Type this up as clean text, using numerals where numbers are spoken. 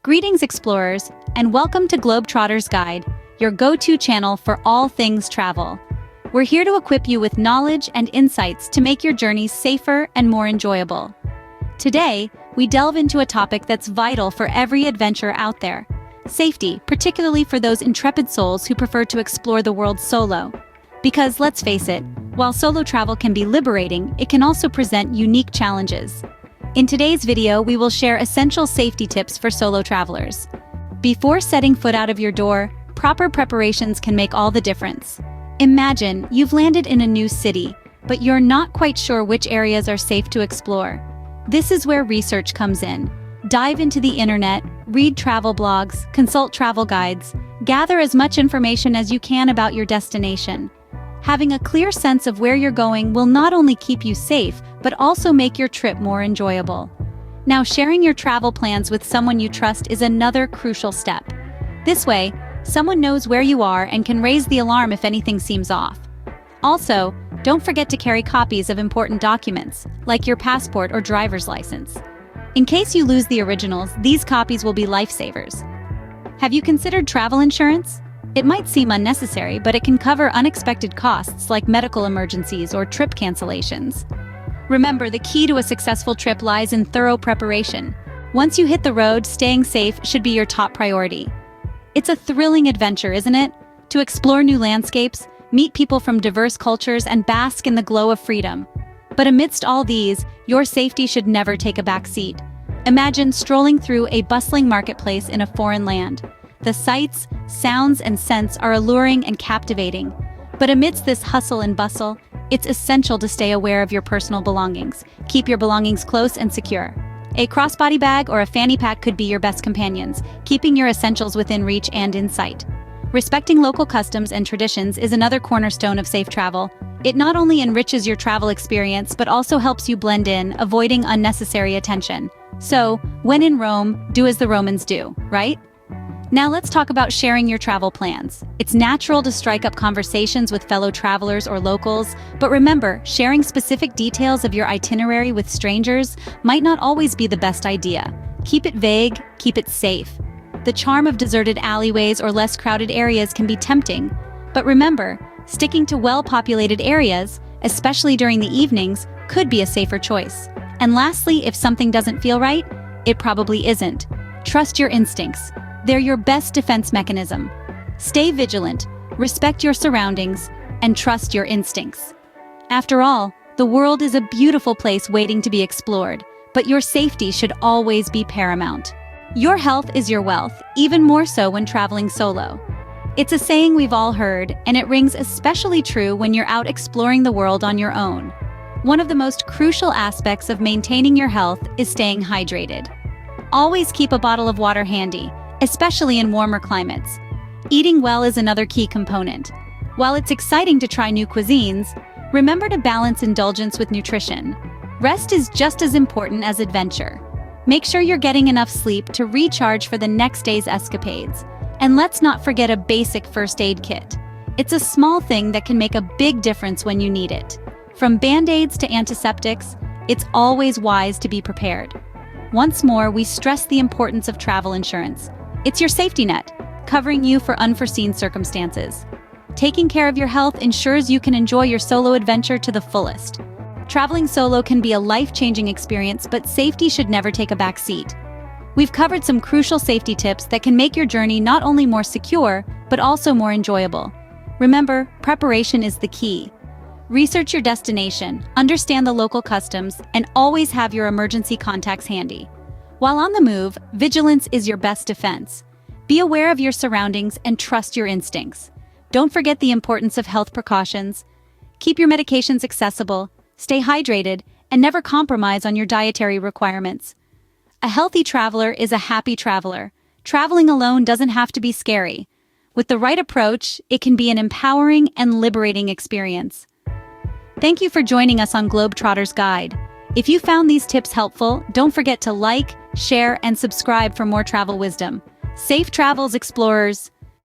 Greetings, explorers, and welcome to Globetrotter's Guide, your go-to channel for all things travel. We're here to equip you with knowledge and insights to make your journeys safer and more enjoyable. Today, we delve into a topic that's vital for every adventurer out there: safety, particularly for those intrepid souls who prefer to explore the world solo. Because let's face it, while solo travel can be liberating, it can also present unique challenges. In today's video, we will share essential safety tips for solo travelers. Before setting foot out of your door, proper preparations can make all the difference. Imagine you've landed in a new city, but you're not quite sure which areas are safe to explore. This is where research comes in. Dive into the internet, read travel blogs, consult travel guides, gather as much information as you can about your destination. Having a clear sense of where you're going will not only keep you safe, but also make your trip more enjoyable. Now, sharing your travel plans with someone you trust is another crucial step. This way, someone knows where you are and can raise the alarm if anything seems off. Also, don't forget to carry copies of important documents, like your passport or driver's license. In case you lose the originals, these copies will be lifesavers. Have you considered travel insurance? It might seem unnecessary, but it can cover unexpected costs like medical emergencies or trip cancellations. Remember, the key to a successful trip lies in thorough preparation. Once you hit the road, staying safe should be your top priority. It's a thrilling adventure, isn't it? To explore new landscapes, meet people from diverse cultures, and bask in the glow of freedom. But amidst all these, your safety should never take a back seat. Imagine strolling through a bustling marketplace in a foreign land. The sights, sounds, and scents are alluring and captivating. But amidst this hustle and bustle, it's essential to stay aware of your personal belongings. Keep your belongings close and secure. A crossbody bag or a fanny pack could be your best companions, keeping your essentials within reach and in sight. Respecting local customs and traditions is another cornerstone of safe travel. It not only enriches your travel experience, but also helps you blend in, avoiding unnecessary attention. So, when in Rome, do as the Romans do, right? Now let's talk about sharing your travel plans. It's natural to strike up conversations with fellow travelers or locals, but remember, sharing specific details of your itinerary with strangers might not always be the best idea. Keep it vague, keep it safe. The charm of deserted alleyways or less crowded areas can be tempting, but remember, sticking to well-populated areas, especially during the evenings, could be a safer choice. And lastly, if something doesn't feel right, it probably isn't. Trust your instincts. They're your best defense mechanism. Stay vigilant, respect your surroundings, and trust your instincts. After all, the world is a beautiful place waiting to be explored, but your safety should always be paramount. Your health is your wealth, even more so when traveling solo. It's a saying we've all heard, and it rings especially true when you're out exploring the world on your own. One of the most crucial aspects of maintaining your health is staying hydrated. Always keep a bottle of water handy, especially in warmer climates. Eating well is another key component. While it's exciting to try new cuisines, remember to balance indulgence with nutrition. Rest is just as important as adventure. Make sure you're getting enough sleep to recharge for the next day's escapades. And let's not forget a basic first aid kit. It's a small thing that can make a big difference when you need it. From band-aids to antiseptics, it's always wise to be prepared. Once more, we stress the importance of travel insurance. It's your safety net, covering you for unforeseen circumstances. Taking care of your health ensures you can enjoy your solo adventure to the fullest. Traveling solo can be a life-changing experience, but safety should never take a back seat. We've covered some crucial safety tips that can make your journey not only more secure, but also more enjoyable. Remember, preparation is the key. Research your destination, understand the local customs, and always have your emergency contacts handy. While on the move, vigilance is your best defense. Be aware of your surroundings and trust your instincts. Don't forget the importance of health precautions. Keep your medications accessible, stay hydrated, and never compromise on your dietary requirements. A healthy traveler is a happy traveler. Traveling alone doesn't have to be scary. With the right approach, it can be an empowering and liberating experience. Thank you for joining us on Globetrotter's Guide. If you found these tips helpful, don't forget to like, share, and subscribe for more travel wisdom. Safe travels, explorers!